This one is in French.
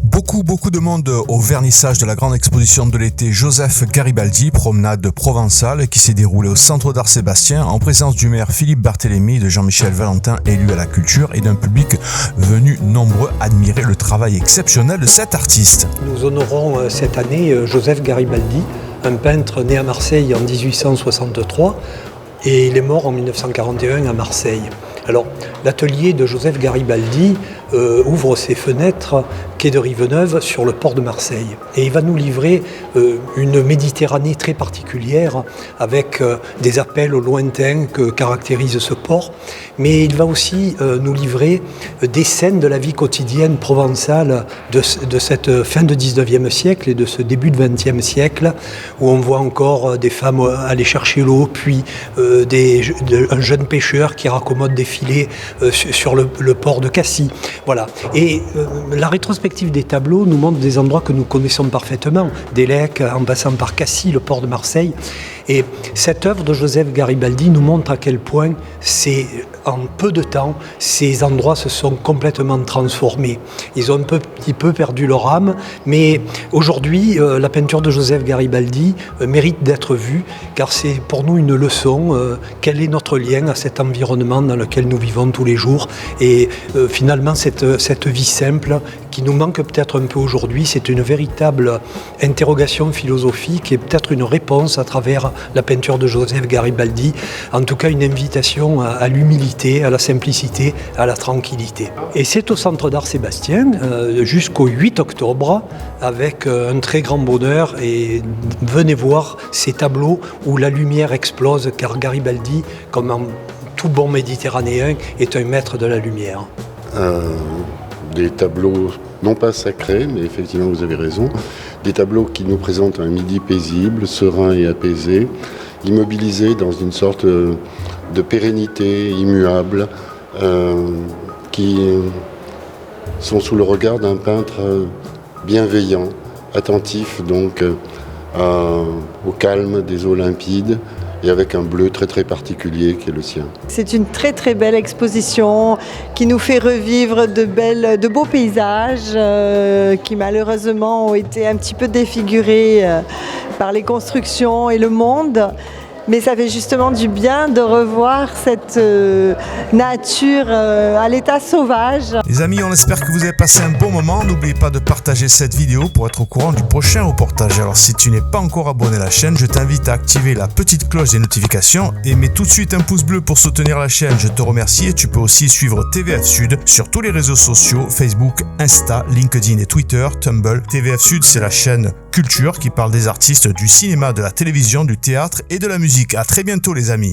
Beaucoup de monde au vernissage de la grande exposition de l'été Joseph Garibaldi, promenade provençale, qui s'est déroulée au Centre d'Art Sébastien en présence du maire Philippe Barthélémy, de Jean-Michel Valentin, élu à la culture, et d'un public venu nombreux admirer le travail exceptionnel de cet artiste. Nous honorons cette année Joseph Garibaldi, un peintre né à Marseille en 1863 et il est mort en 1941 à Marseille. Alors, l'atelier de Joseph Garibaldi ouvre ses fenêtres quai de Riveneuve sur le port de Marseille. Et il va nous livrer une Méditerranée très particulière avec des appels au lointain que caractérise ce port. Mais il va aussi nous livrer des scènes de la vie quotidienne provençale de cette fin de 19e siècle et de ce début de 20e siècle où on voit encore des femmes aller chercher l'eau, puis un jeune pêcheur qui raccommode des filets sur le port de Cassis. Voilà. Et la rétrospective des tableaux nous montre des endroits que nous connaissons parfaitement, Délec, en passant par Cassis, le port de Marseille. Et cette œuvre de Joseph Garibaldi nous montre à quel point en peu de temps, ces endroits se sont complètement transformés. Ils ont un petit peu perdu leur âme, mais aujourd'hui, la peinture de Joseph Garibaldi mérite d'être vue, car c'est pour nous une leçon. Quel est notre lien à cet environnement dans lequel nous vivons tous les jours? Et finalement, cette vie simple qui nous manque peut-être un peu aujourd'hui, c'est une véritable interrogation philosophique et peut-être une réponse à travers la peinture de Joseph Garibaldi, en tout cas une invitation à l'humilité, à la simplicité, à la tranquillité. Et c'est au Centre d'Art Sébastien jusqu'au 8 octobre avec un très grand bonheur, et venez voir ces tableaux où la lumière explose, car Garibaldi, comme en tout bon méditerranéen, est un maître de la lumière. Des tableaux, non pas sacrés, mais effectivement vous avez raison, des tableaux qui nous présentent un midi paisible, serein et apaisé, immobilisé dans une sorte de pérennité immuable, qui sont sous le regard d'un peintre bienveillant, attentif donc au calme des eaux limpides, et avec un bleu très très particulier qui est le sien. C'est une très très belle exposition qui nous fait revivre de beaux paysages qui malheureusement ont été un petit peu défigurés par les constructions et le monde. Mais ça fait justement du bien de revoir cette nature à l'état sauvage. Les amis, on espère que vous avez passé un bon moment. N'oubliez pas de partager cette vidéo pour être au courant du prochain reportage. Alors si tu n'es pas encore abonné à la chaîne, je t'invite à activer la petite cloche des notifications et mets tout de suite un pouce bleu pour soutenir la chaîne. Je te remercie, et tu peux aussi suivre TVF Sud sur tous les réseaux sociaux, Facebook, Insta, LinkedIn et Twitter, Tumblr. TVF Sud, c'est la chaîne culture qui parle des artistes du cinéma, de la télévision, du théâtre et de la musique. À très bientôt les amis.